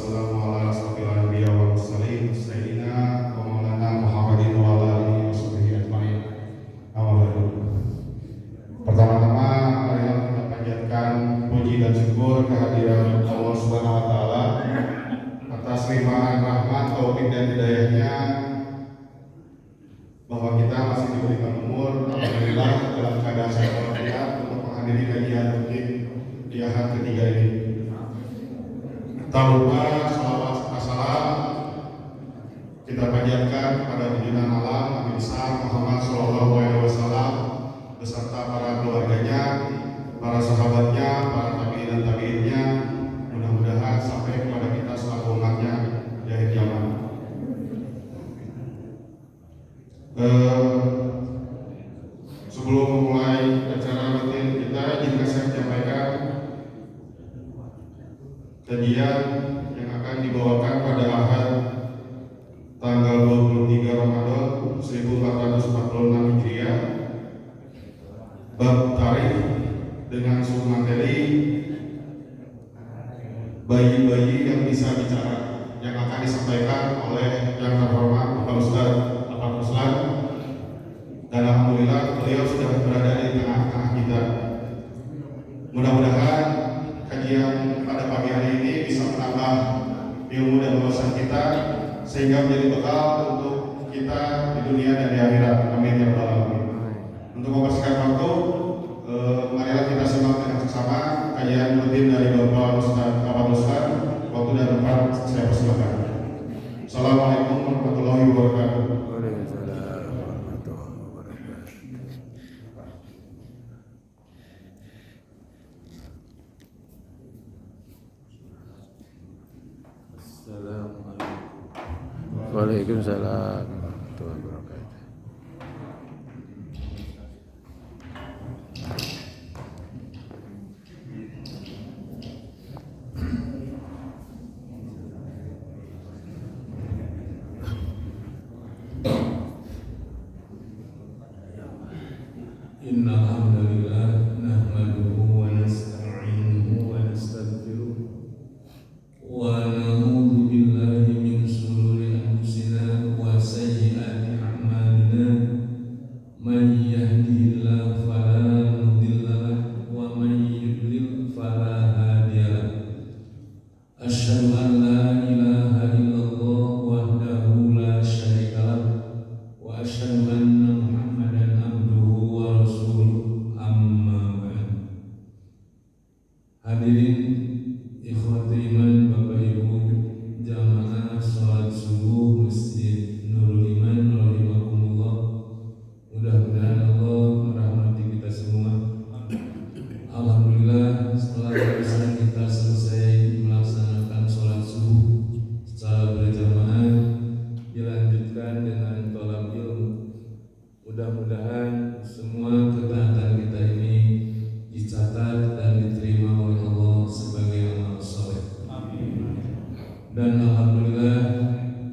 wassalamu ala asrofil anbiya wal mursalin sayyidina wa maulana Muhammadin wa ala alihi washabihi ajmain. Pertama-tama marilah kita panjatkan puji dan syukur kehadiran Allah Subhanahu wa taala atas limpahan rahmat, taufik dan hidayahnya bahwa kita masih diberikan umur, alhamdulillah dalam keadaan sehat walafiat untuk menghadiri kajian rutin di ahad ketiga ini. Tak lupa salawat serta salam kita panjatkan kepada junjungan alam Nabi besar Muhammad SAW beserta para keluarganya, para sahabatnya, para tabi'in dan tabi'innya, mudah-mudahan sampai kepada kita selaku umatnya di akhir zaman. Sebelum memulai acara rutin kita, jika saya menyampaikan kajian yang akan dibawakan pada ahad tanggal 23 Ramadan 1446 Hijriah, bab tarikh dengan submateri bayi-bayi yang bisa bicara, yang akan disampaikan oleh yang terhormat Bapak Ustadz Bapak Ruslan, dan alhamdulillah beliau sudah berada di tengah-tengah kita. Mudah-mudahan kajian pada pagi hari ini bisa menambah ilmu dan wawasan kita sehingga menjadi bekal untuk kita di dunia dan di akhirat. Amin ya rabbal alamin. Untuk mempersingkat waktu, marilah kita simak dengan bersama kajian rutin dari Bapak Ustadz Bapak Ruslan. Waktu dan tempat saya persilakan. Assalamualaikum warahmatullahi wabarakatuh. Waalaikumsalam warahmatullahi wabarakatuh. Innal hamdalillah nahmaduhu wa nasta'inuhu wa nastaghfiruh wa na'udzu billahi min shururi anfusina wa sayyiati a'malina. Man yahdihillahu fala mudilla lahu wa man yudlil fala hadiya lahu. Asyhadu an la ilaha illallah wahdahu la syarika lahu wa asyhadu anna Muhammadan abduhu wa rasuluh, amma ba'd. Hadirin ikhwati iman, Bapak Ibu jamaah salat subuh Masjid Nurul Iman rahimakumullah. Mudah-mudahan Allah merahmati kita semua. Alhamdulillah, setelah barusan kita selesai melaksanakan salat subuh secara berjamaah, dilanjutkan dengan thalab ilmu. Mudah-mudahan semua ketaatan kita ini dicatat dan diterima oleh Allah sebagai amal saleh. Amin. Dan alhamdulillah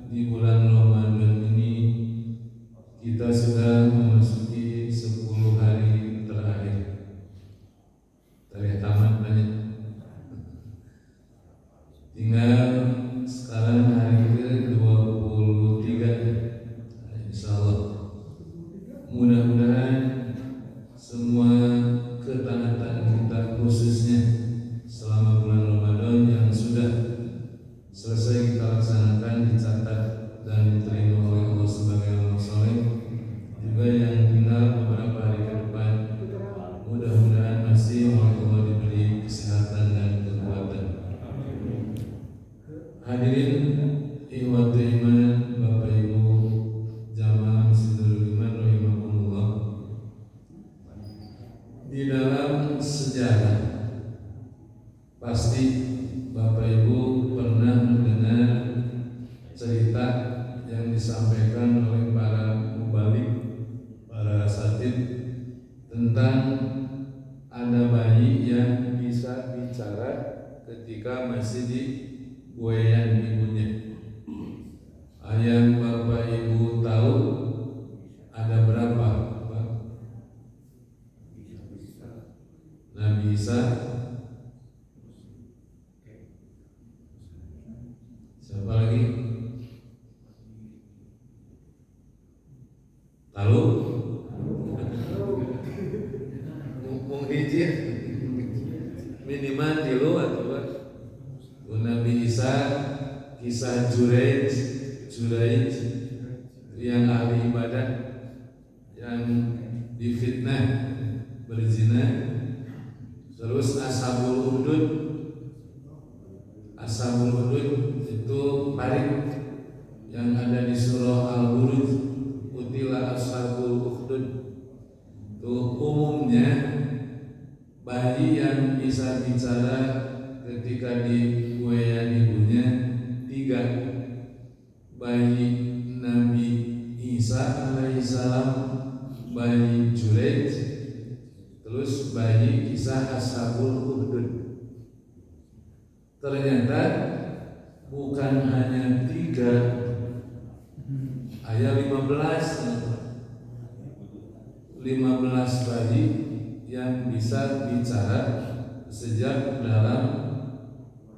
di bulan Ramadan ini kita sudah memasuki 10 hari terakhir. Tamat banyak. Tinggal sekarang hari ke-23. Insyaallah. Mudah-mudahan semua ketaatan kita khususnya selama bulan Ramadan yang sudah selesai kita laksanakan dicatat dan diterima oleh Allah sebagai amal saleh. Juga yang tinggal beberapa hari ke depan, mudah-mudahan masih oleh Allah diberi kesehatan dan kekuatan. Hadirin ikhwati iman, Bapak Ibu jamaah Masjid Nurul Iman rahimakumullah. Di dalam sejarah pasti Bapak Ibu pernah mendengar cerita yang disampaikan oleh para mubalik, para asatid, tentang ada bayi yang bisa bicara ketika masih di buayan ibunya. Yang Bapak Ibu tahu ada berapa? Nabi Isa kisah Juraij yang ahli ibadah yang difitnah berzina. Terus Ashabul Ukhdud itu parit yang ada di surah Al-Buruj, Qutila Ashabul Ukhdud. Itu umumnya bayi yang bisa bicara ketika dibuayan ibunya 3: bayi Nabi Isa alaihissalam, bayi Juraij, terus bayi kisah Ashabul Ukhdud. Ternyata bukan hanya 3, ayat 15 bayi yang bisa bicara sejak dalam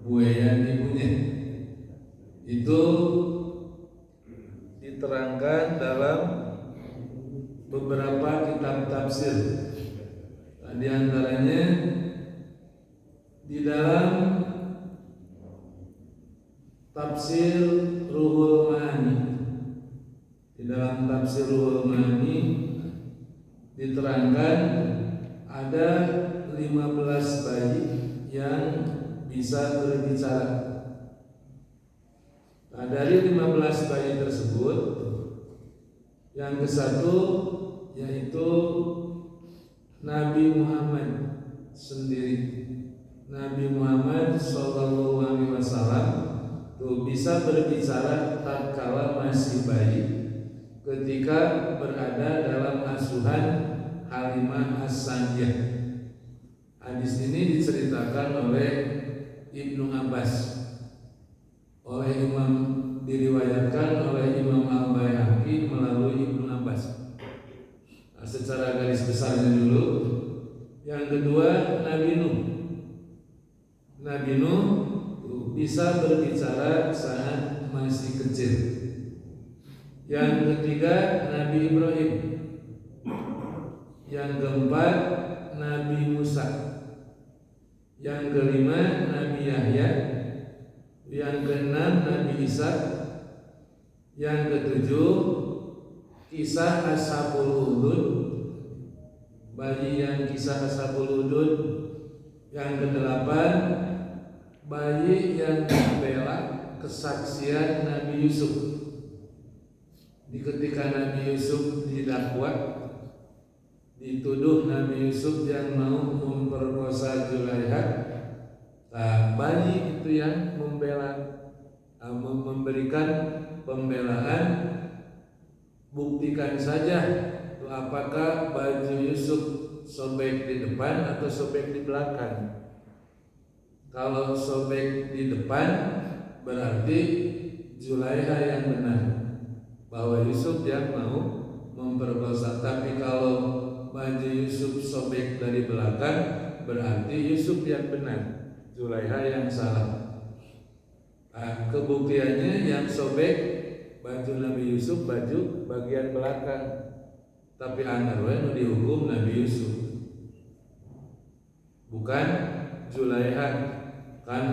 buayan ibunya. Itu diterangkan dalam beberapa kitab tafsir. Di antaranya di dalam tafsir Ruhul Ma'ani. Di dalam tafsir Ruhul Ma'ani diterangkan ada 15 bayi yang bisa berbicara. Nah, dari 15 bayi tersebut, yang ke-1 yaitu Nabi Muhammad sendiri. Nabi Muhammad SAW itu bisa berbicara tatkala masih bayi, ketika berada dalam asuhan Halimah As-Sa'diyah. Hadis ini diceritakan oleh Ibnu Abbas, diriwayatkan oleh Imam Al-Baihaqi melalui Ibnu Abbas. Nah, secara garis besarnya dulu. Yang kedua, Nabi Nuh bisa berbicara saat masih kecil. Yang ketiga, Nabi Ibrahim. Yang keempat, Nabi Musa. Yang kelima, Nabi Yahya. Yang keenam, Nabi Isa. Yang ketujuh, kisah Ashabul Ukhdud, bayi yang kisah Ashabul Ukhdud. Yang kedelapan, bayi yang membela kesaksian Nabi Yusuf. Di ketika Nabi Yusuf didakwa, dituduh Nabi Yusuf yang mau memperkosa Zulaiha, bayi itu yang memberikan pembelaan. Buktikan saja apakah baju Yusuf sobek di depan atau sobek di belakang. Kalau sobek di depan berarti Zulaiha yang benar, bahwa Yusuf yang mau memperkosa. Tapi kalau baju Yusuf sobek dari belakang berarti Yusuf yang benar, Zulaiha yang salah. Kebuktiannya yang sobek baju Nabi Yusuf baju bagian belakang, tapi anarwe dihukum Nabi Yusuf, bukan Zulaiha. Kan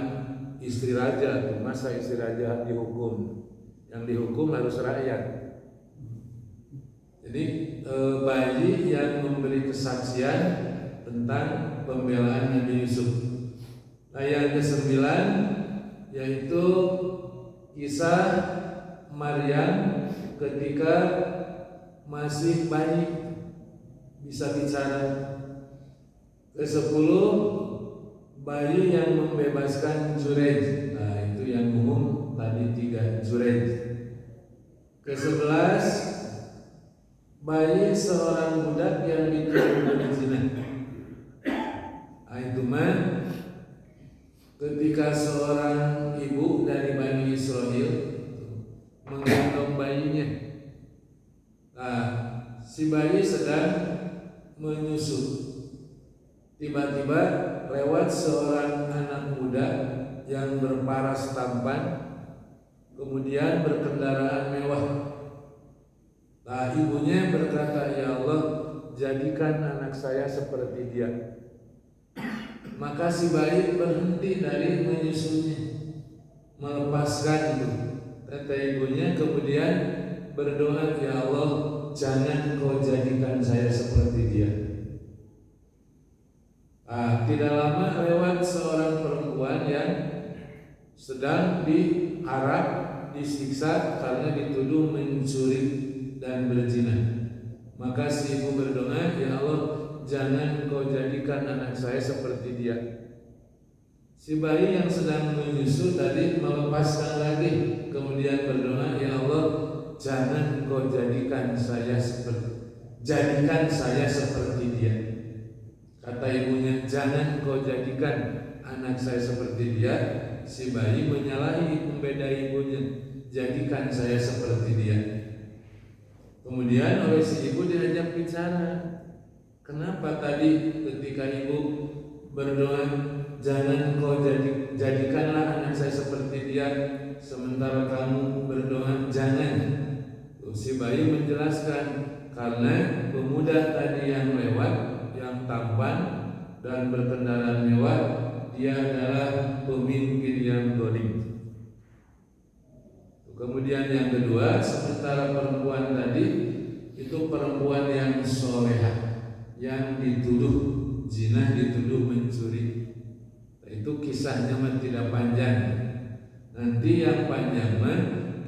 istri raja, masa istri raja dihukum? Yang dihukum harus rakyat. Jadi bayi yang memberi kesaksian tentang pembelaan Nabi Yusuf. Nah, yang ke-9 yaitu kisah Maryam ketika masih bayi bisa bicara. Ke-10 bayi yang membebaskan Juraij. Nah, itu yang umum tadi 3 Juraij. Ke-11 bayi seorang budak yang dituduh berzina. Nah, itu mah ketika seorang ibu dari Bani Israel menggendong bayinya. Nah, si bayi sedang menyusu. Tiba-tiba lewat seorang anak muda yang berparas tampan, kemudian berkendaraan mewah. Nah, ibunya berkata, "Ya Allah, jadikan anak saya seperti dia." Maka si bayi berhenti dari menyusunya, melepaskan itu. Kata ibunya kemudian berdoa, ya Allah, jangan kau jadikan saya seperti dia. Tidak lama lewat seorang perempuan yang sedang diarak, disiksa karena dituduh mencuri dan berzina. Maka si ibu berdoa, ya Allah, jangan kau jadikan anak saya seperti dia. Si bayi yang sedang menyusu tadi melepaskan lagi, kemudian berdoa, ya Allah, jangan kau jadikan saya seperti dia. Kata ibunya, jangan kau jadikan anak saya seperti dia. Si bayi menyalahi pembeda ibunya, jadikan saya seperti dia. Kemudian oleh si ibu diajak bicara, kenapa tadi ketika ibu berdoa, jangan kau jadikanlah anak saya seperti dia, sementara kamu berdoa jangan. Si bayi menjelaskan, karena pemuda tadi yang lewat, yang tampan dan berkendaraan mewah, dia adalah pemimpin yang zalim. Kemudian yang kedua, sementara perempuan tadi itu perempuan yang solehah, yang dituduh zina, dituduh mencuri. Itu kisahnya tidak panjang. Nanti yang panjang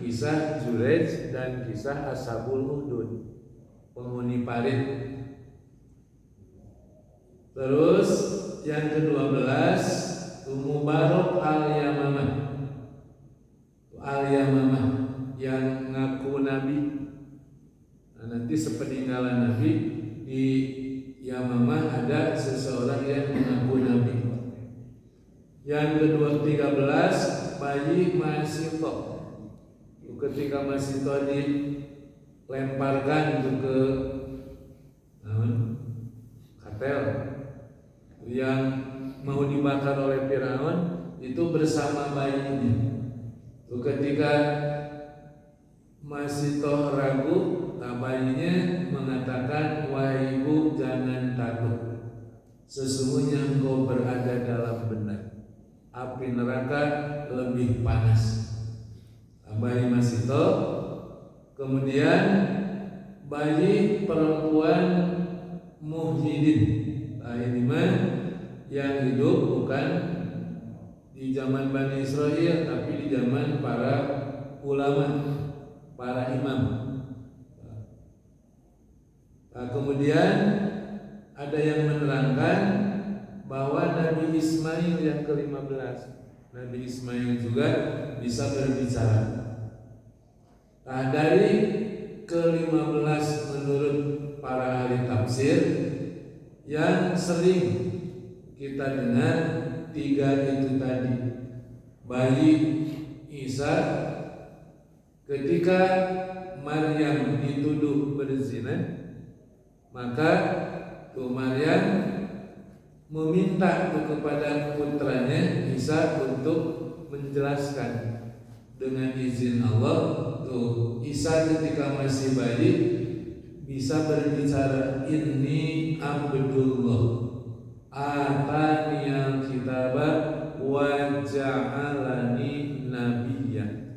kisah Jurej dan kisah Ashabul Hudud, penghuni parit. Terus yang ke-12, Ummu Barok al-Yamamah. Al-Yamamah yang ngaku nabi. Nanti sepeninggalan Nabi di Yamamah ada seseorang yang mengaku nabi. Yang ke-13, bayi Masito. Ketika Masito dilemparkan ke katel yang mau dibakar oleh Firaun, itu bersama bayinya. Ketika Masito ragu, bayinya mengatakan, wahai ibu, jangan takut, sesungguhnya engkau berada dalam benar, api neraka lebih panas. Bayi Masito. Kemudian bayi perempuan Muhyiddin, ini yang hidup bukan di zaman Bani Israel, tapi di zaman para ulama, para imam. Kemudian ada yang menerangkan bahwa Nabi Ismail yang ke-15, Nabi Ismail juga bisa berbicara. Dari ke-15 menurut para ahli tafsir, yang sering kita dengar 3 itu tadi. Bayi Isa, ketika Maryam dituduh berzina, maka Maryam meminta kepada putranya Isa untuk menjelaskan. Dengan izin Allah, Isa ketika masih bayi bisa berbicara, inni abdullah ataniyal kitaba wa ja'alani nabiyya.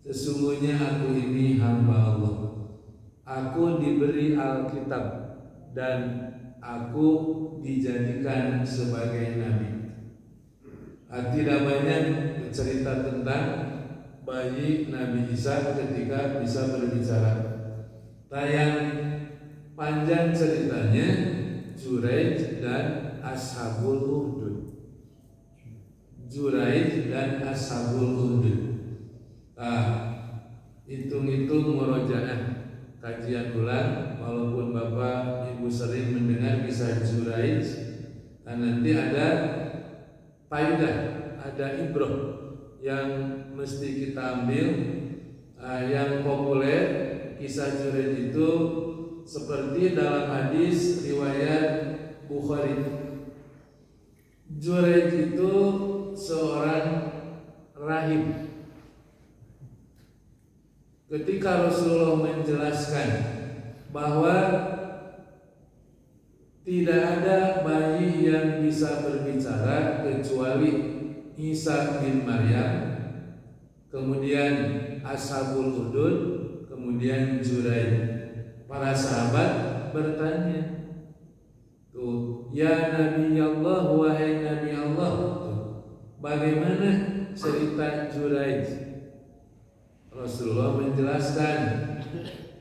Sesungguhnya aku ini hamba Allah, aku diberi Alkitab dan aku dijadikan sebagai nabi. Tidak banyak cerita tentang bayi Nabi Isa ketika bisa berbicara. Yang panjang ceritanya Jurej dan Ashabul Hudud. Jurej dan Ashabul Hudud. Hitung-hitung murojaah kajian ulang, walaupun Bapak Ibu sering mendengar kisah Jurej, nanti ada faedah, ada ibrah yang mesti kita ambil. Yang populer kisah Jurej itu seperti dalam hadis riwayat Bukhari. Jurej itu seorang rahib. Ketika Rasulullah menjelaskan bahwa tidak ada bayi yang bisa berbicara kecuali Isa bin Maryam, kemudian Ashabul Hudud, kemudian Juraij. Para sahabat bertanya, tuh, ya Nabi Allah, wahai Nabi Allah, tuh, bagaimana cerita Juraij? Rasulullah menjelaskan,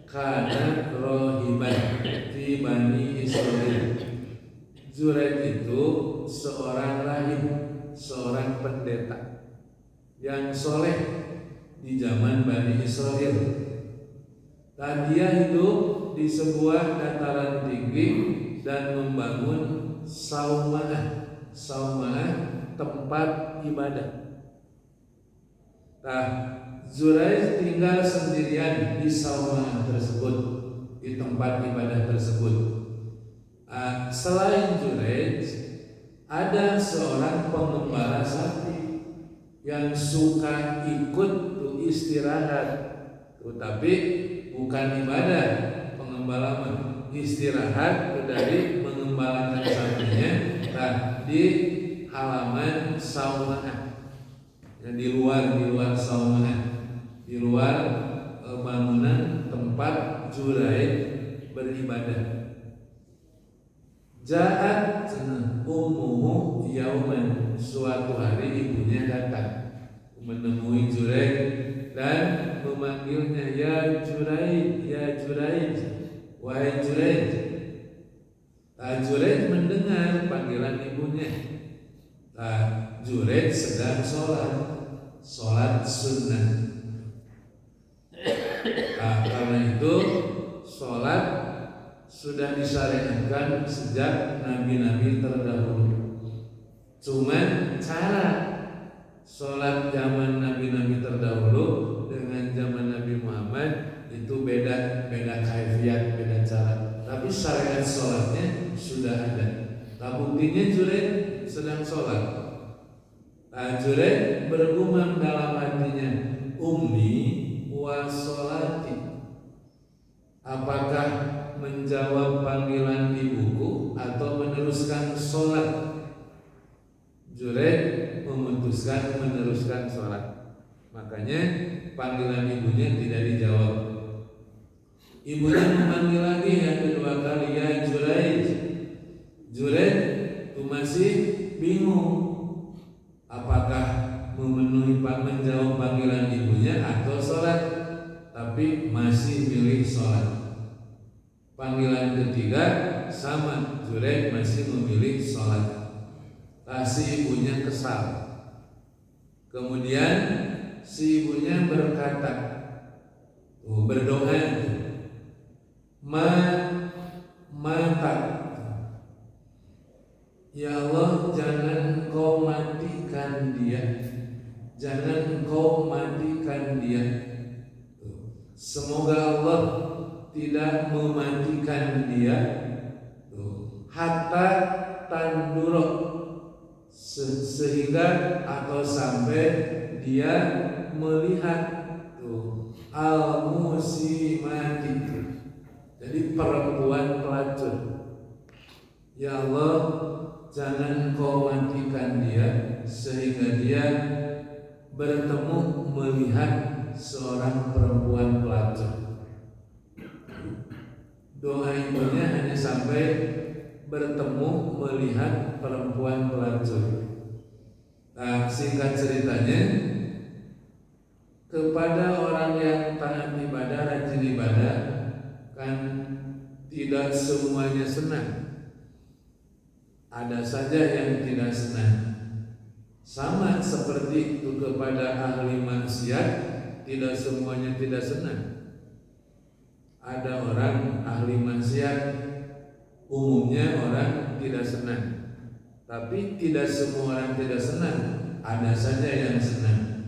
kana rohiban fi Bani Israil. Juraij itu seorang rahib, seorang pendeta yang soleh di zaman Bani Israil. Dan dia hidup di sebuah dataran tinggi dan membangun saumah tempat ibadah. Nah, Juraij tinggal sendirian di saumah tersebut, di tempat ibadah tersebut. Selain Juraij, ada seorang pengembala sapi yang suka ikut tuh istirahat, tapi bukan ibadah. Pengembala istirahat dari mengembalakan sapinya di halaman saumah, di luar saumah, di luar bangunan tempat Juraij beribadah. Ja'at ummuhu yauman, suatu hari ibunya datang menemui Juraij dan memanggilnya, ya Juraij, ya Juraij, wahai Juraij. Juraij mendengar panggilan ibunya. Juraij sedang sholat sunnah. Karena itu sholat sudah disyariatkan sejak nabi-nabi terdahulu. Cuman cara sholat zaman nabi-nabi terdahulu dengan zaman Nabi Muhammad itu beda kaifiat, beda cara. Tapi syariat sholatnya sudah ada. Buktinya Juraij sedang sholat. Juraij bergumam dalam hatinya, ummi wa sholati. Apakah menjawab panggilan ibuku atau meneruskan sholat? Juraij memutuskan meneruskan sholat. Makanya panggilan ibunya tidak dijawab. Ibunya memanggil lagi yang kedua kali, ya Juraij. Juraij itu masih bingung apakah menjawab panggilan ibunya atau sholat, tapi masih milih sholat. Panggilan ketiga sama, Juraij masih memilih sholat. Si ibunya kesal. Kemudian si ibunya berkata, berdoa, mata, ya Allah, jangan kau matikan dia, jangan kau matikan dia. Semoga Allah tidak mematikan dia hatta tandurok, sehingga atau sampai dia melihat al-musimati, jadi perempuan pelacur. Ya Allah, jangan kau matikan dia sehingga dia bertemu melihat seorang perempuan pelacur. Doa ibunya hanya sampai bertemu melihat perempuan pelacur. Singkat ceritanya, kepada orang yang taat ibadah, rajin ibadah, kan tidak semuanya senang. Ada saja yang tidak senang. Sama seperti itu kepada ahli maksiat, tidak semuanya tidak senang. Ada orang ahli maksiat, umumnya orang tidak senang. Tapi tidak semua orang tidak senang. Ada saja yang senang.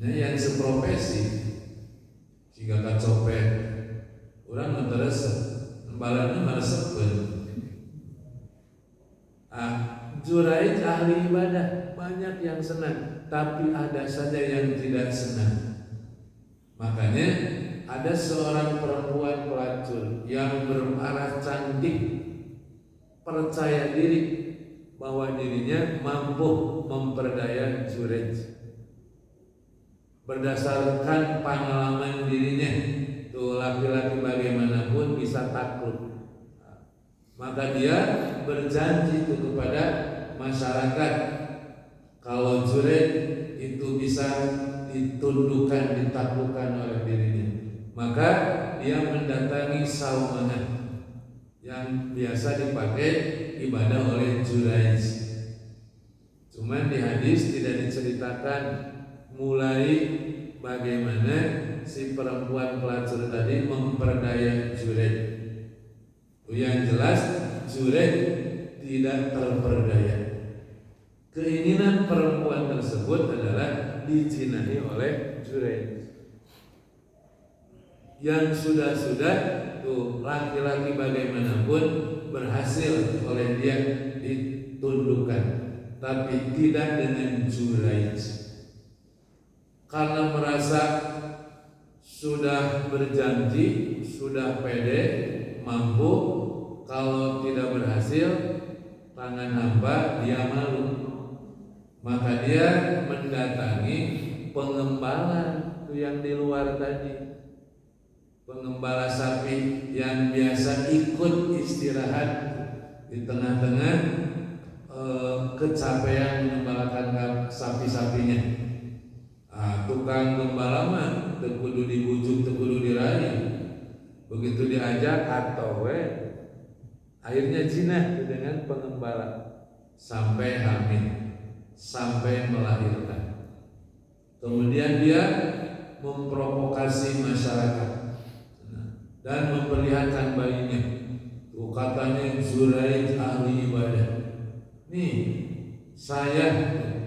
Yang seprofesi, jika copet, orang ngeresep, balannya meresepkan. Juraij ahli ibadah, banyak yang senang, tapi ada saja yang tidak senang. Makanya ada seorang perempuan pelacur yang berarah cantik, percaya diri bahwa dirinya mampu memperdaya Juraij. berdasarkan pengalaman dirinya. Tuh laki-laki bagaimanapun bisa takluk. Maka dia berjanji itu kepada masyarakat kalau Jureid itu bisa ditundukkan, ditaklukkan oleh dirinya. Maka dia mendatangi Saumanah yang biasa dipakai ibadah oleh Jureid. Cuman di hadis tidak diceritakan mulai bagaimana si perempuan pelacur tadi memperdaya Jureid. Yang jelas Jureid tidak terperdaya. Keinginan perempuan tersebut adalah dijinahi oleh Jureid. Yang sudah-sudah tuh laki-laki bagaimanapun berhasil oleh dia ditundukkan, tapi tidak dengan Jureid. Karena merasa sudah berjanji, sudah pede, mampu, kalau tidak berhasil tangan hamba dia malu. Maka dia mendatangi pengembala itu yang di luar tadi, pengembala sapi yang biasa ikut istirahat di tengah-tengah kecapean mengembalakan sapi-sapinya. Tukang gembala mah tekudu dibujuk, tekudu dirayu. Begitu diajak atau akhirnya zina dengan pengembala sampai hamil, sampai melahirkan. Kemudian dia memprovokasi masyarakat dan memperlihatkan bayinya. Tuh katanya Jureid ahli ibadah. Nih saya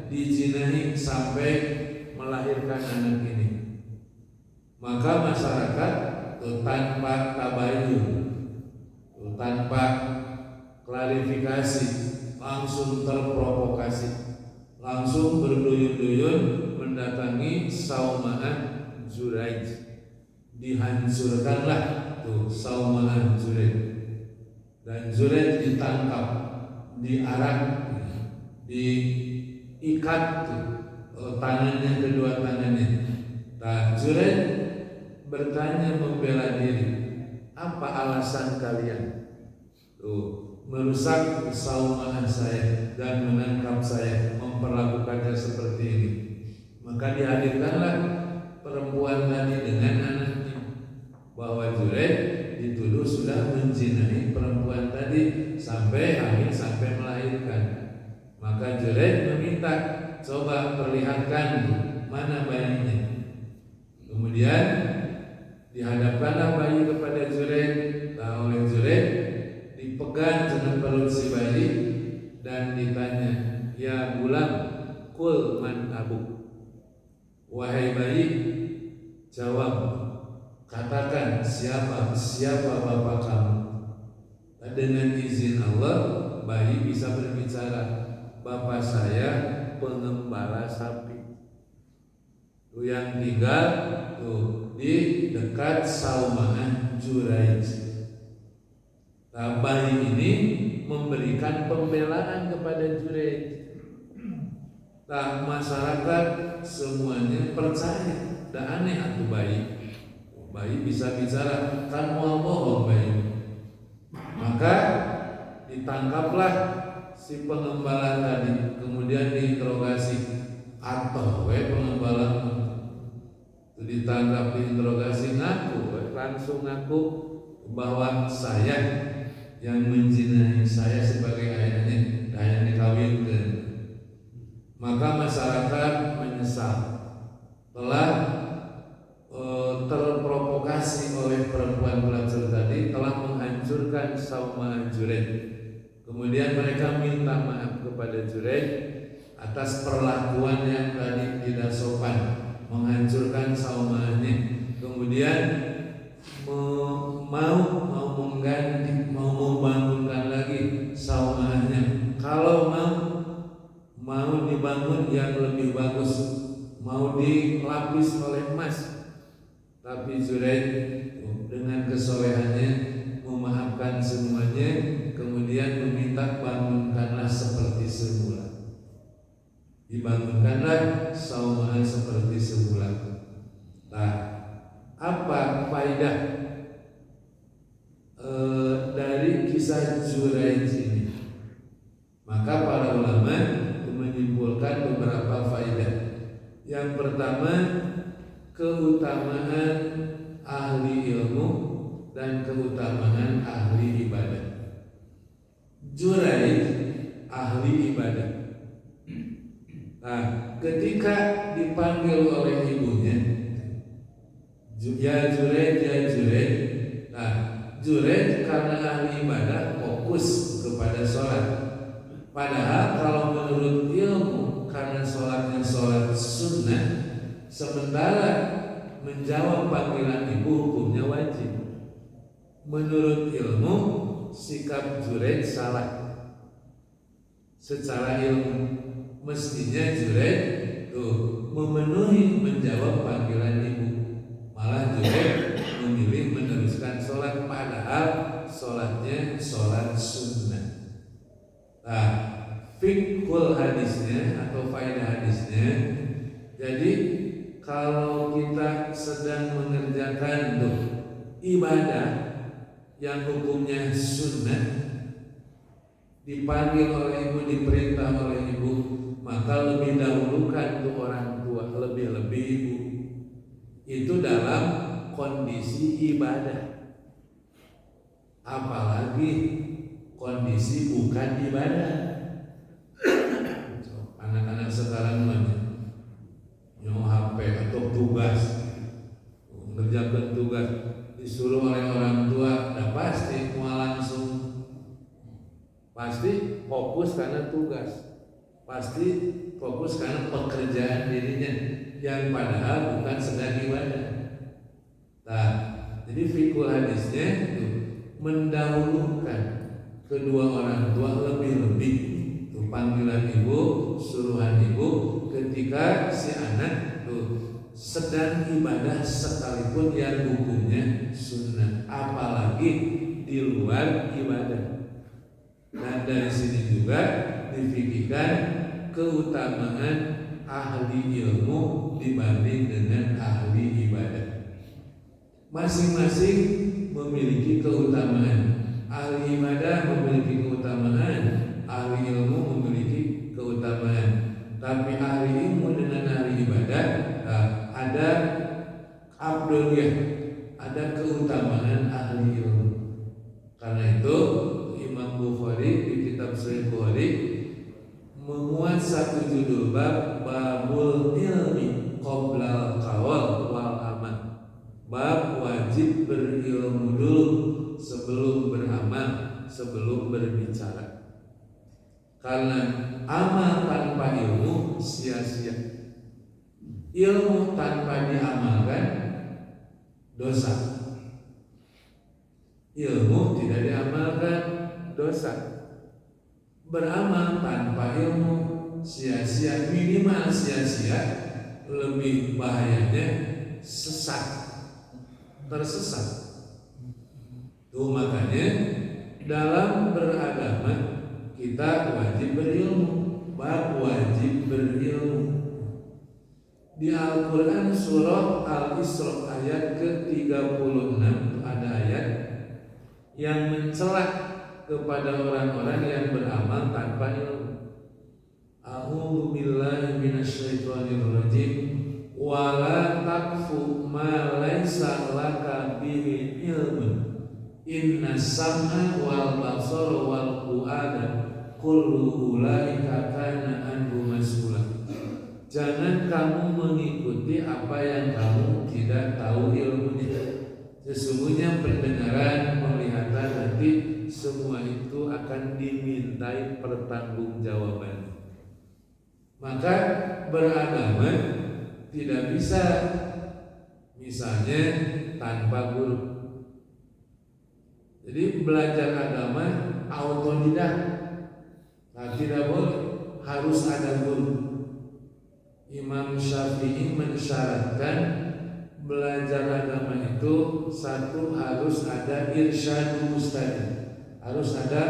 dijinahi sampai melahirkan anak ini. Maka masyarakat tanpa tabayun, tanpa klarifikasi, langsung terprovokasi, langsung berduyun-duyun mendatangi Saumanah Jureid. Dihancurkanlah tuh Saumanah Jureid, dan Jureid ditangkap, diarak, diikat tangannya, kedua tangannya. Nah, Jureid bertanya membela diri, apa alasan kalian merusak Saumanah saya dan menangkap saya, memperlakukannya seperti ini? Maka dihadirkanlah perempuan tadi dengan anaknya, bahwa Jureid dituduh sudah menzinahi perempuan tadi sampai hamil, sampai melahirkan. Maka Jureid meminta, coba perlihatkan mana bayinya. Kemudian dihadapkanlah bayi kepada Jureid. Nah, oleh Jureid dipegang dengan perut si bayi dan ditanya, ya gulam, kul man abuk. Wahai bayi, jawab, katakan siapa bapak kamu. Dengan izin Allah, bayi bisa berbicara, bapak saya pengembala sapi. Tuh yang tinggal tuh di dekat Saumanah Jureid. Nah, bayi ini memberikan pembelaan kepada Jureid. Nah, masyarakat semuanya percaya. Dan aneh atuh bayi. Bayi bisa bicara, kan mau bohong bayi. Maka ditangkaplah si pengembala tadi, kemudian diinterogasi. Atau pengembala itu ditangkap, diinterogasi, ngaku, langsung ngaku bahwa saya yang menzinahi, saya sebagai ayahnya, ayah dikawinkan. Maka masyarakat menyesal telah terprovokasi oleh perempuan pelacur tadi, telah menghancurkan Saumanah Jureid. Kemudian mereka minta maaf kepada Jureid atas perlakuan yang tadi tidak sopan, menghancurkan Saumanahnya. Kemudian mau mengganti, mau membangunkan lagi Saumanahnya. Kalau mau dibangun yang lebih bagus, mau dilapis oleh emas. Tapi Jureid dengan kesolehannya memaafkan semuanya, kemudian meminta bangunkanlah seperti semula. Dibangunkanlah Saumanah seperti semula. Juraij ini. Maka para ulama menyimpulkan beberapa faedah. Yang pertama, keutamaan ahli ilmu dan keutamaan ahli ibadah. Juraij ahli ibadah. Nah, ketika dipanggil oleh ibunya, ya Juraij, ya Juraij. Nah, Juraij karena ahli ibadah fokus kepada sholat. Padahal kalau menurut ilmu, karena sholatnya sholat sunnah, sementara menjawab panggilan ibu hukumnya wajib. Menurut ilmu, sikap Juraij salah. Secara ilmu, mestinya Juraij memenuhi menjawab panggilan ibu. Malah Juraij memilih meneruskan sholat, padahal sholatnya sholat sunnah. Nah, fiqhul hadisnya atau faedah hadisnya, jadi kalau kita sedang mengerjakan ibadah yang hukumnya sunnah, dipanggil oleh ibu, diperintah oleh ibu, maka lebih dahulukan tuh orang tua, lebih-lebih ibu. Itu dalam kondisi ibadah. Apalagi kondisi bukan ibadah. Anak-anak sekarang nyawa HP atau tugas, mengerjakan tugas, disuruh oleh orang tua, dah pasti mau langsung, pasti fokus karena tugas, pasti fokus karena pekerjaan dirinya, yang padahal bukan sedang ibadah. Nah, jadi fikul hadisnya itu mendahulukan kedua orang tua lebih-lebih itu panggilan ibu, suruhan ibu ketika si anak tuh sedang ibadah sekalipun yang hukumnya sunnah, apalagi di luar ibadah. Dan dari sini juga difikirkan keutamaan ahli ilmu dibanding dengan ahli ibadah. Masing-masing memiliki keutamaan. Ahli ibadah memiliki keutamaan, ahli ilmu memiliki keutamaan. Tapi ahli ilmu dengan ahli ibadah ada afdaliyah, ada keutamaan ahli ilmu. Karena itu Imam Bukhari di kitab Sahih Bukhari memuat satu judul bab, babul ilmi qoblal qaul wal amal. Bab wajib berilmu dulu sebelum beramal, sebelum berbicara. Karena amal tanpa ilmu sia-sia. Ilmu tanpa diamalkan dosa. Ilmu tidak diamalkan dosa. Beramal tanpa ilmu sia-sia, minimal sia-sia, lebih bahayanya sesat, tersesat. Tuh makanya dalam beragama kita wajib berilmu, bab wajib berilmu. Di Al-Quran surah Al-Isra ayat ke-36 ada ayat yang mencela kepada orang-orang yang beramal tanpa ilmu. A'udzu billahi minasyaitonir rajim. Wala taqfu ma laysa laka bihi ilmun. Inna sam'a wal basara wal fu'ada kullu ulaika kana anhu mas'ula. Jangan kamu mengikuti apa yang kamu tidak tahu ilmunya. Sesungguhnya pendengaran, penglihatan, hati, semua itu akan dimintai pertanggungjawaban. Maka beragama tidak bisa misalnya tanpa guru. Jadi belajar agama autodidak, tidak boleh, harus ada guru. Imam Syafi'i mensyaratkan belajar agama itu satu harus ada irsyadul ustadz, harus ada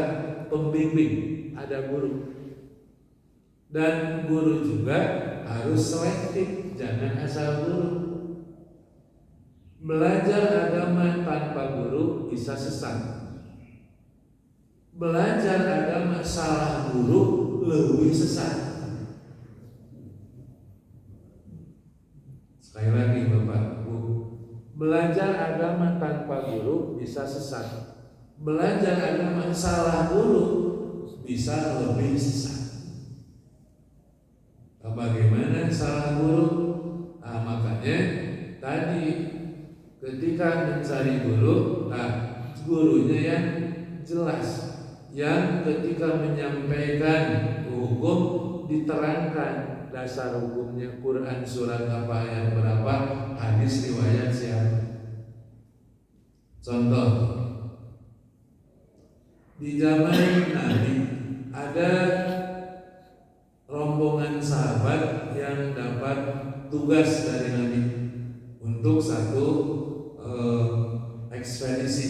pembimbing, ada guru. Dan guru juga harus selektif, jangan asal guru. Belajar agama tanpa guru bisa sesat. belajar agama salah guru lebih sesat. Sekali lagi Bapak Ibu, belajar agama tanpa guru bisa sesat. Belajar agama salah guru bisa lebih sesat. Bagaimana salah guru? Makanya tadi ketika mencari guru, gurunya yang jelas, yang ketika menyampaikan hukum diterangkan dasar hukumnya, Quran surat apa, ayat berapa, hadis riwayat siapa. Contoh, di zaman Nabi ada rombongan sahabat yang dapat tugas dari Nabi untuk satu ekspedisi.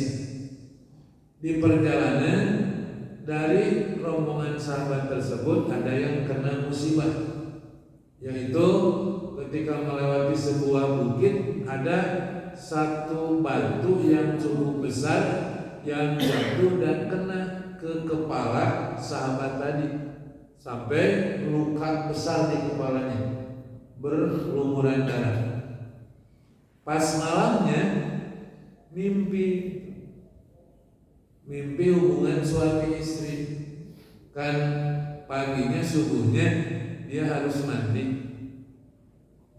Di perjalanan dari rombongan sahabat tersebut ada yang kena musibah, yaitu ketika melewati sebuah bukit ada satu batu yang cukup besar yang jatuh dan kena ke kepala sahabat tadi sampai luka besar di kepalanya, berlumuran darah. Pas malamnya mimpi hubungan suami istri, kan paginya subuhnya dia harus mandi,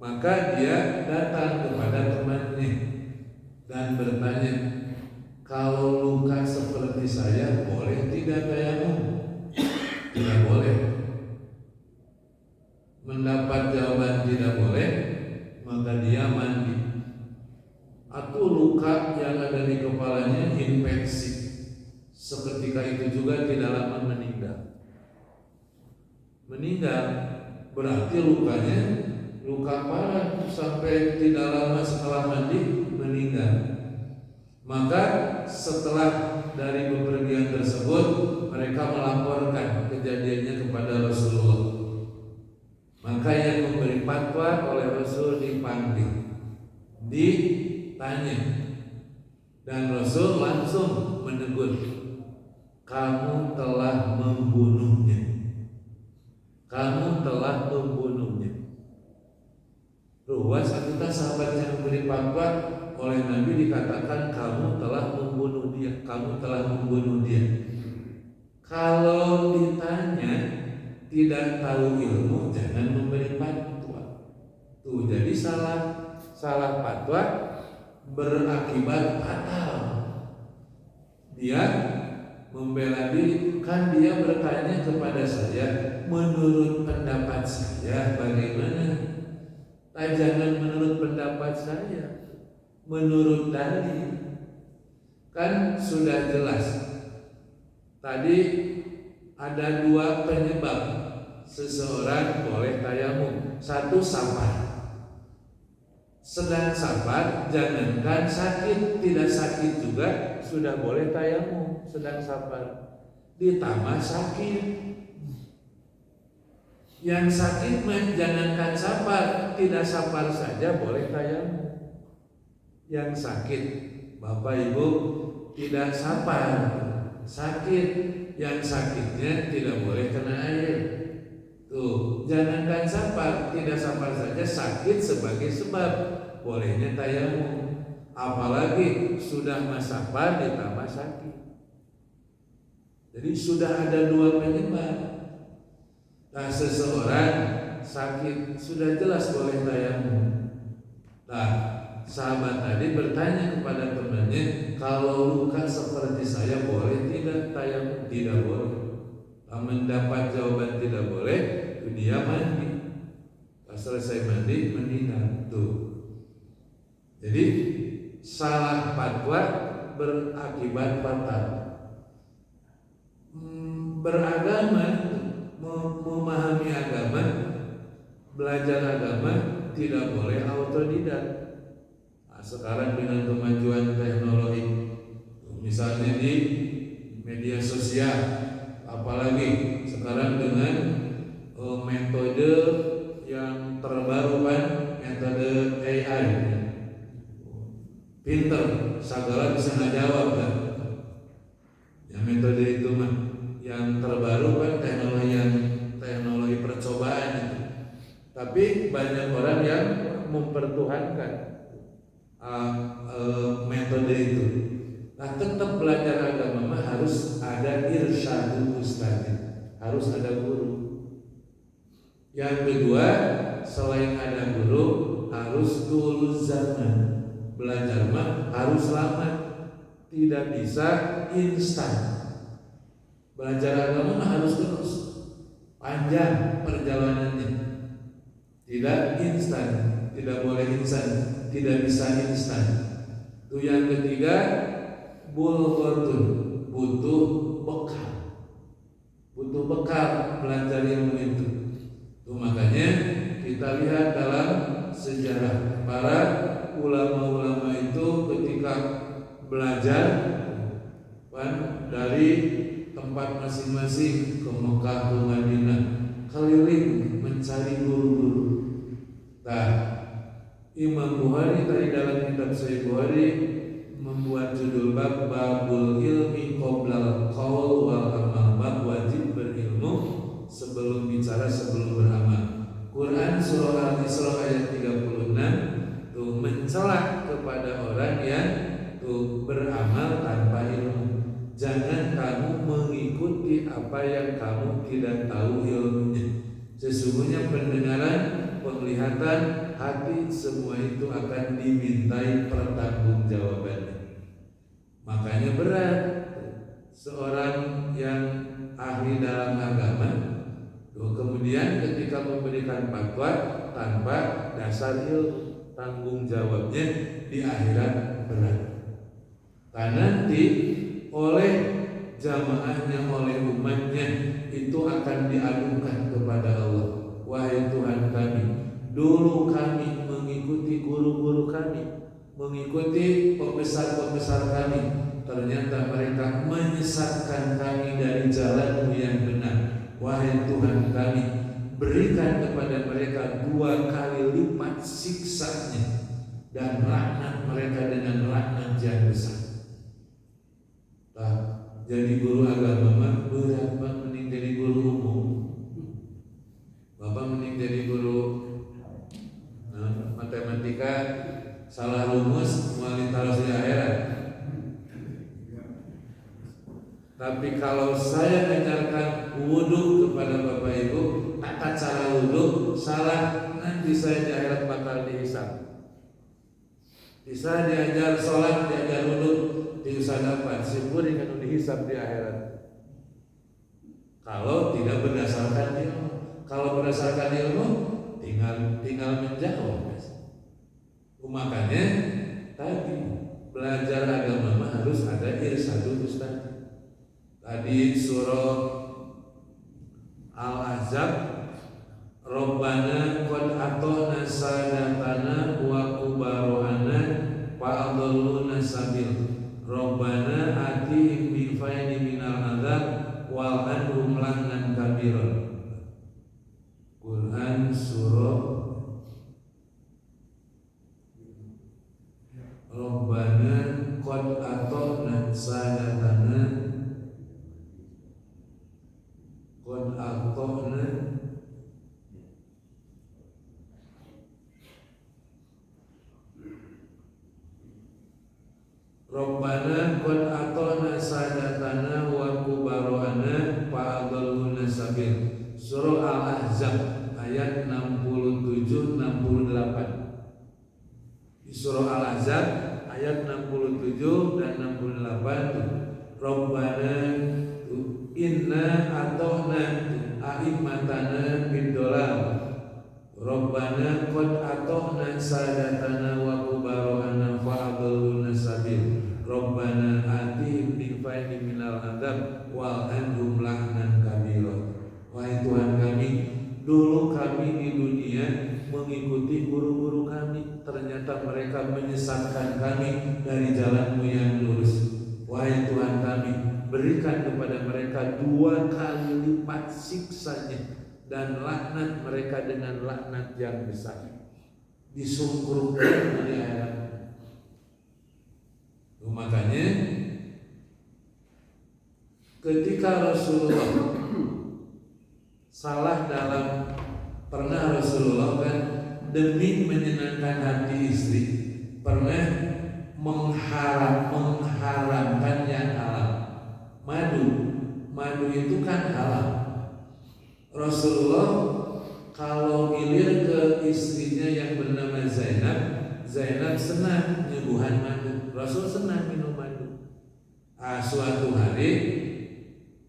maka dia datang kepada temannya dan bertanya, kalau luka seperti saya boleh tidak tayamum? Tidak boleh. Mendapat jawaban tidak boleh, maka dia mandi. Atau luka yang ada di kepalanya infeksi, seketika itu juga tidak lama meninggal. Meninggal berarti lukanya luka parah, sampai tidak lama setelah mandi meninggal. Maka setelah dari bepergian tersebut mereka melaporkan kejadiannya kepada Rasulullah. Maka yang memberi fatwa oleh Rasul dipanggil, ditanya, dan Rasul langsung menegur, kamu telah membunuhnya. Kamu telah membunuhnya. Ruas kita sahabat yang memberi fatwa oleh Nabi dikatakan kamu telah membunuh dia, kamu telah membunuh dia. Kalau ditanya tidak tahu ilmu jangan memberi fatwa. Tuh jadi salah fatwa berakibat fatal. Dia membela diri, kan dia bertanya kepada saya, menurut pendapat saya bagaimana? Jangan menurut pendapat saya, menurut dalil. Kan sudah jelas. Tadi ada dua penyebab seseorang boleh tayamum. Satu safar. Sedang safar, jangankan sakit, tidak sakit juga sudah boleh tayamum. Sedang safar, ditambah sakit. Yang sakit jangankan safar, tidak safar saja boleh tayamum. Yang sakit, Bapak Ibu, tidak safar, sakit, yang sakitnya tidak boleh kena air. Tuh, jangankan safar, tidak safar saja, sakit sebagai sebab bolehnya tayamum. Apalagi sudah masafar ditambah sakit. Jadi sudah ada dua penyebab. Nah, seseorang sakit sudah jelas boleh tayamum. Nah, sahabat tadi bertanya kepada temannya, kalau luka seperti saya boleh tidak tayamum? Tidak boleh. Mendapat jawaban tidak boleh, dia mandi. Pas selesai mandi meninggal. Tuh. Jadi salah fatwa berakibat fatal. Beragama, memahami agama, belajar agama tidak boleh autodidak. Nah, sekarang dengan kemajuan teknologi, misalnya di media sosial, apalagi sekarang dengan metode yang terbaru kan, metode AI, pinter, segala bisa ngajawab kan. Ya metode itu mah metode itu. Nah, tetap belajar agama harus ada irsyadul ustadz, harus ada guru. Yang kedua, selain ada guru, harus tulus zaman. Belajar mah harus lama, tidak bisa instan. Belajar agama mah harus terus, panjang perjalanannya, tidak instan, tidak boleh instan, tidak bisa instan. Itu yang ketiga, bulghatun, butuh bekal, butuh bekal belajar ilmu itu. Itu makanya kita lihat dalam sejarah para ulama-ulama itu ketika belajar dari tempat masing-masing ke Mekah, ke Madinah, keliling mencari guru-guru. Nah, Imam Bukhari tadi dalam kitab Sahih Bukhari membuat judul bab babul ilmi qoblal qaul wal amal, bab wajib berilmu sebelum bicara, sebelum beramal. Quran surah Al-Isra ayat 36 tuh mencela kepada orang yang tuh beramal tanpa ilmu. Jangan kamu mengikuti apa yang kamu tidak tahu ilmunya. Sesungguhnya pendengaran, penglihatan, hati, semua itu akan dimintai pertanggungjawabannya. Makanya berat seorang yang ahli dalam agama kemudian ketika memberikan fatwa tanpa dasar ilmu, tanggung jawabnya di akhirat berat. Karena nanti oleh jamaahnya, oleh umatnya itu akan diadukan kepada Allah. Wahai Tuhan kami, dulu kami mengikuti guru-guru kami, mengikuti pembesar-pembesar kami, ternyata mereka menyesatkan kami dari jalan yang benar. Wahai Tuhan kami, berikan kepada mereka 2 kali lipat siksanya dan laknat mereka dengan laknat yang besar. Nah, jadi guru agama mah berat banget, mending jadi guru umum. Bapak mending jadi guru matematika, salah rumus muali taruh di akhirat. Tapi kalau saya mengajarkan wudhu kepada Bapak Ibu, tata cara wudhu salah, nanti saya di akhirat bakal dihisab. Bisa diajar sholat, diajar wudhu, diusah dapat simpuri kan dihisab di akhirat. Kalau tidak berdasarkan ilmu, kalau berdasarkan ilmu, tinggal menjawab. Makanya tadi belajar agama harus ada irsyadul ustaz. Tadi surah Al-Ahzab, Rabbana qad ata'na sadatana wa kubarohana fa'adalluna sabil. Rabbana atihim bifaini minal adab wal anhum la'nan kabiran. Quran surah Rabbana qad ata'na sadatana qad ata'na Rabbana qad ata'na sadatana wa kubarohana fa'adalluna sabil. Surah Al-Ahzab ayat 67-68. Di surah Al-Ahzab ayat 67 dan 68, Rabbana inna ata'na a'immatana bid-dhalal. Rabbana qad ata'na sadatana wa kubarohana fa'adalluna sabil. Rabbana atihim bifaini minal adab wal anhum la'nan kabira. Wahai Tuhan kami, dulu kami di dunia mengikuti guru-guru kami, ternyata mereka menyesatkan kami dari jalan-Mu yang lurus. Wahai Tuhan kami, berikan kepada mereka 2 kali lipat siksanya dan laknat mereka dengan laknat yang besar. Disungkurkan di akhirat. Makanya ketika Rasulullah salah pernah Rasulullah kan demi menyenangkan hati istri, pernah mengharamkan yang halal. Madu itu kan halal. Rasulullah kalau ngilir ke istrinya yang bernama Zainab senang nyuguhan madu. Rasul senang minum madu. Suatu hari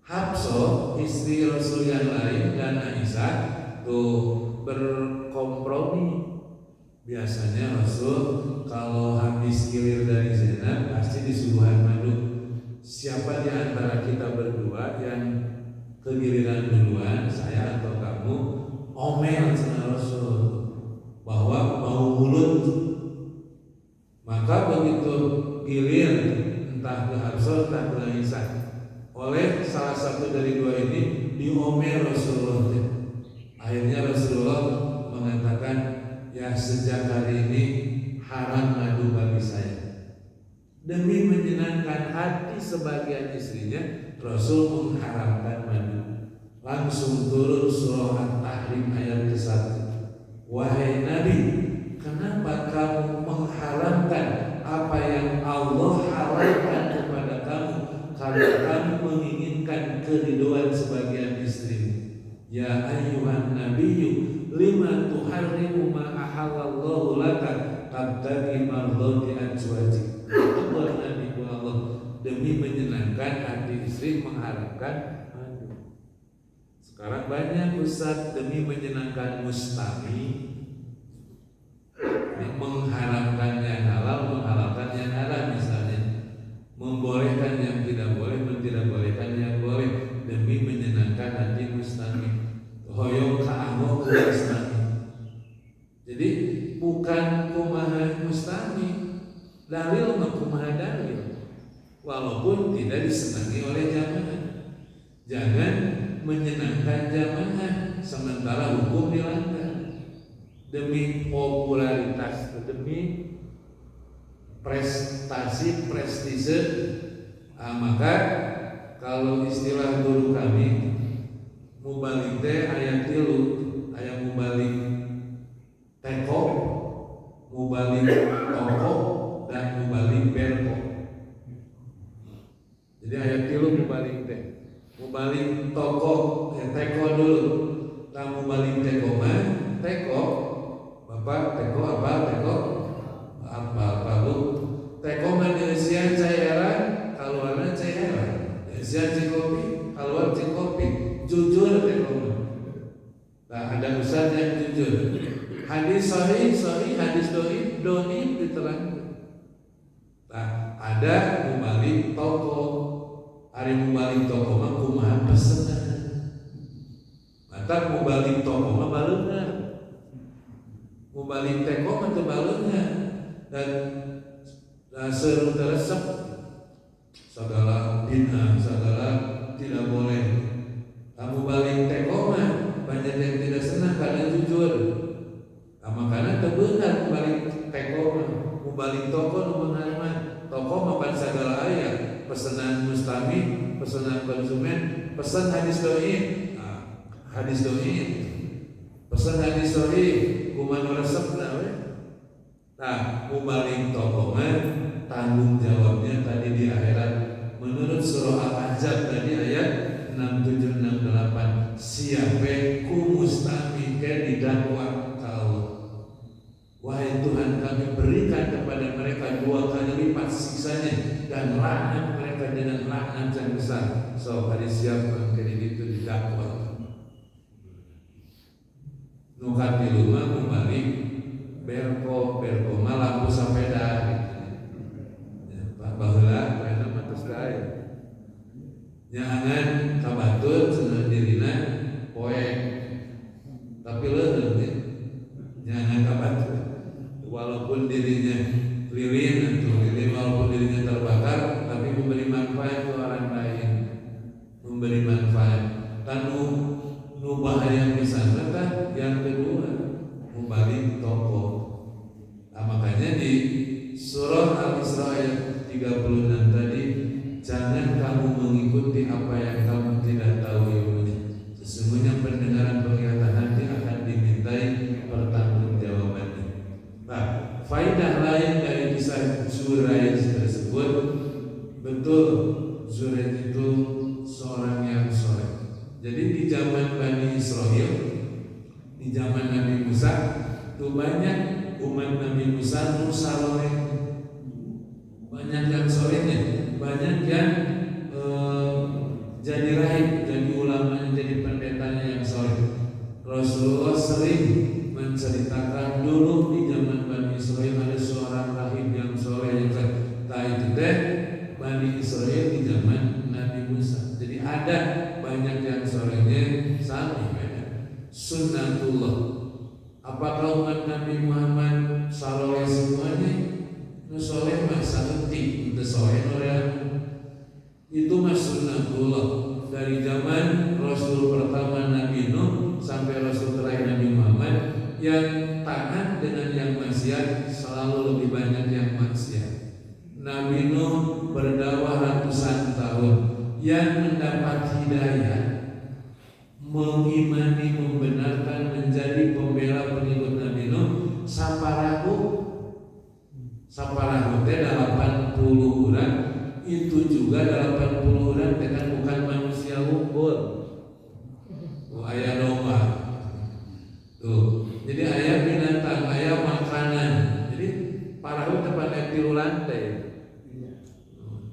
Hafsah istri Rasul yang lain dan Aisyah tuh berkompromi. Biasanya Rasul kalau habis kilir dari Zainab pasti disuguhan madu. Siapa di antara kita berdua yang kegiliran duluan, saya atau kamu, omel sama Rasul bahwa mau mulut. Maka begitu gilir entah ke Hafsah entah ke Aisyah oleh salah satu dari dua ini diomel Rasulullah. Akhirnya Rasulullah mengatakan, ya sejak hari ini haram madu bagi saya. Demi menyenangkan hati sebagian istrinya, Rasul mengharamkan madu. Langsung turun surah At-Tahrim ayat ke-1. Wahai Nabi, kenapa kamu mengharamkan apa yang Allah halalkan kepada kamu karena kamu menginginkan keridhaan sebagian istrimu? Ya ayyuhan nabiyyu lima tuharrimu ma ahallallahu laka tabtaghi mardhati azwajik. Itu Nabi Allah demi menyenangkan hati istri mengharapkan madu. Sekarang banyak ustaz demi menyenangkan mustami mengharamkan yang halal, menghalalkan yang haram, misalnya membolehkan yang tidak boleh, tidak bolehkan yang boleh demi menyenangkan hati mustami. Hoyong ka'amo mustami. Jadi bukan kumaha mustami, dalil kumaha dalil. Walaupun tidak disenangi oleh jamaah. Jangan menyenangkan jamaah sementara hukum dilanggar. Demi popularitas, demi prestasi, prestise, maka kalau istilah guru kami mubalik teh aya tilu, aya mubalik teko, mubalik toko, dan mubalik berko. Jadi aya tilu mubalik teh. Mubalik toko, teko dulu. Nah mubalik teko mah, teko Bapak teko apa? Teko apa Bu? Teko mah dieusian cairan, kaluarna cairan. Dieusian cikopi, kaluar cikopi. Jujur teko mah. Nah, ada ustaz yang jujur. Hadis sahih, hadis dhaif diterangkan. Nah, ada mubalik toko. Ari mubalik toko mah kumaha pesenan. Mata mubalik toko mah baleungan. Mubalik teko mah teu baleungan. Dan seru teresep segala bid'ah, segala tidak boleh. Kamu balik teko mah banyak yang tidak senang karena jujur. Makanya kebenar balik teko mah, balik toko nu beungar mah. Toko mah pan segala aya, pesanan mustami, pesanan konsumen, pesan hadis dhaif. Hadis dhaif. Pesan hadis dhaif, kumaha resepna we. Nah, mubalik toko mah tanggung jawabnya tadi di akhirat menurut surah Al-Ahzab tadi ayat 6768 siapa ku mustami ke didakwa ka Allah. Wahai Tuhan, kami berikan kepada mereka 2 kali lipat siksanya dan laknat mereka dengan laknat yang besar. So hadis siapa kali itu didakwa. Nukat di rumah mubalik berko mah lampu sepeda baheula baheula mah tos dae nyangan kabatut cenah dirina poek tapi leureum nyangan kabatut walaupun dirinya lilin walaupun dirinya terbakar tapi memberi manfaat ke orang lain, memberi manfaat tanu nu bahaya misalnya kan yang kedua membalik toko. Nah, makanya di surah Al-Isra ayat 36 tadi, jangan kamu mengikuti apa yang kamu tidak tahu ilmunya. Sesungguhnya pendengaran penglihatan hati akan dimintai pertanggungjawabannya. Nah, faidah lain dari Tuh banyak umat Nabi Musa soleh, banyak yang solehnya, banyak yang jadi rahib, jadi ulama, jadi pendetanya yang soleh. Rasulullah sering menceritakan dulu di zaman Bani Israel ada seorang rahib yang soleh yang itu teh Bani Israel di zaman Nabi Musa. Jadi ada banyak yang solehnya sampai banyak. Sunnatullah. Apakah umat Nabi Muhammad soleh semuanya? Nu soleh masa henti, itu soleh orang. Itu mas sunnatullah dari zaman Rasul pertama Nabi Nuh sampai Rasul terakhir Nabi Muhammad. Yang taat dengan yang maksiat selalu lebih banyak yang maksiat. Nabi Nuh berdakwah ratusan tahun, yang mendapat hidayah, mengimani, membenarkan, menjadi pembela pengikut Nabi Nuh saparahu teh 80 orang. Itu juga 80 orang dengan bukan manusia unggul. Ayah domba. Tuh. Jadi ayah binatang, ayah makanan. Jadi parahu tempat di lantai.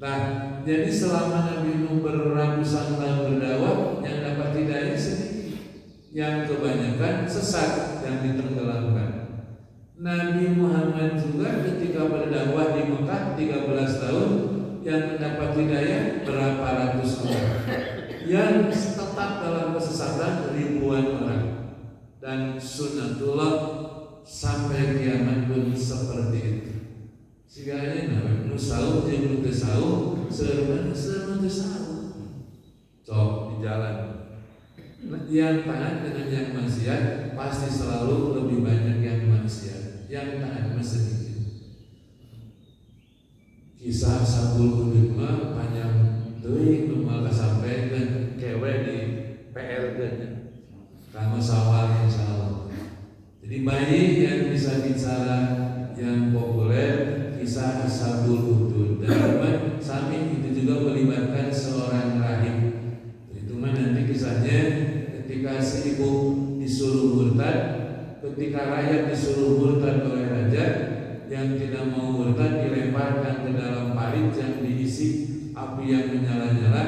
Nah, jadi selama Nabi Nuh beratusan tahun berdakwah, yang dapat hidayah sedikit, yang kebanyakan sesat yang ditenggelamkan. Nabi Muhammad juga ketika berdakwah di Mekah 13 tahun, yang mendapat hidayah berapa ratus orang, yang tetap dalam kesesatan ribuan orang. Dan sunnatullah sampai kiamat pun seperti itu. Siganya Nabi Nusaul jeung teu saul seueur teu saul. Cok di jalan. Yang taat dengan yang maksiat pasti selalu lebih banyak yang maksiat. Yang taat masih sedikit. Kisah Sabul Hudud mah panjang teuing nu malah sampaikeun kewe di PLG nya. Kama sawal insyaallah. Jadi banyak yang bisa bicara yang populer kisah Sabul Hudud, dan sami itu juga melibatkan seorang rahib. Itu mah nanti kisahnya ketika si ibu disuruh murtad, ketika rakyat disuruh murtad oleh raja, yang tidak mau murtad dilemparkan ke dalam parit yang diisi api yang menyala-nyala,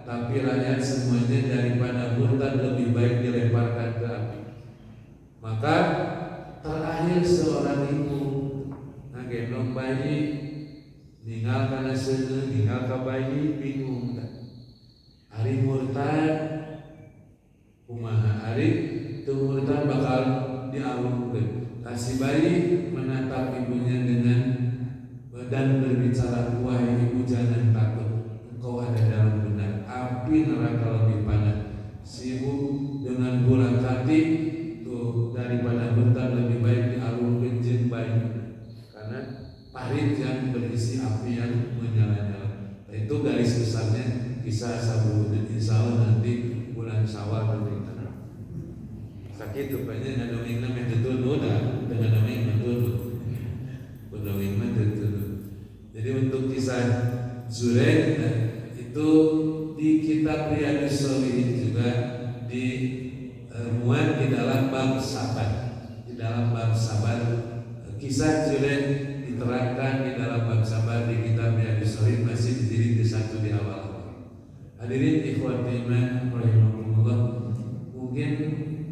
tapi rakyat semuanya daripada murtad lebih baik dilemparkan ke api. Maka terakhir seorang ibu ngagendong bayi, ninggal kana seuneu, ninggal ka bayi, bingung kan. Ari murtad kumaha, ari teu murtad bakal dialungkeun. Si bayi menatap ibunya dan berbicara, wahai ibu jangan takut, engkau ada dalam benar, api neraka lebih panas. Si ibu dengan bulat hati tuh daripada murtad lebih baik dialungkeun jeung bayi, karena parit yang berisi api yang menyala-nyala. Itu garis besarnya kisah Sabul Hudud. Insyaallah nanti bulan Syawal nanti sakit rupanya ngadongengna meh tutur da dengan dongeng tutur dongeng mah tutur. Jadi untuk kisah Zuraik itu di kitab Riyadhus Shalihin juga dimuat di dalam bab sabar. Di dalam bab sabar kisah Zuraik diterangkan di dalam bab sabar di kitab Riyadhus Shalihin, masih diri satu di awal. Hadirin ikhwati iman rahimakumullah, mungkin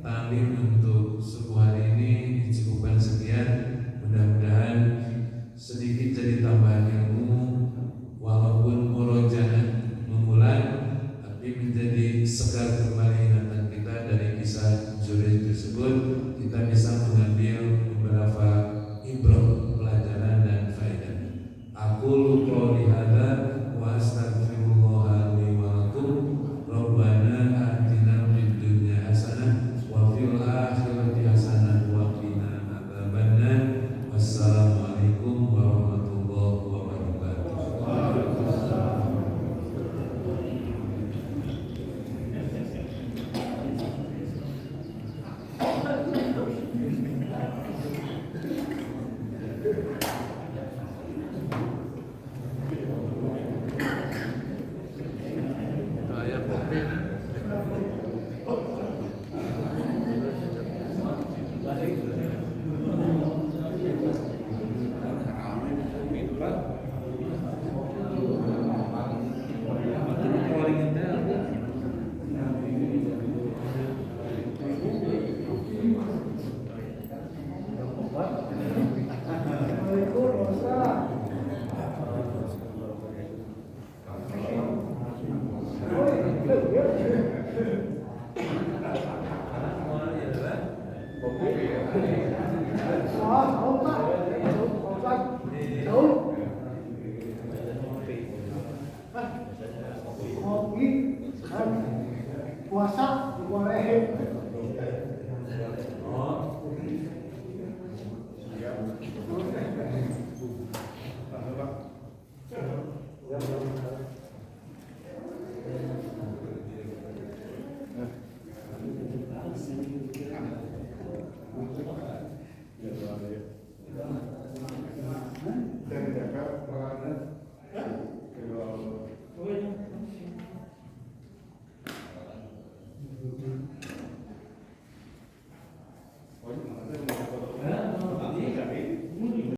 taklim untuk subuh hari ini dicukupkan sekian. Mudah-mudahan sedikit jadi tambahan ilmu, walaupun murojaah mengulang, tapi menjadi segar kembali ingatan kita dari kisah Zuraik tersebut. Kita bisa mengambil beberapa ibrah, pelajaran dan faedah. Aku qouli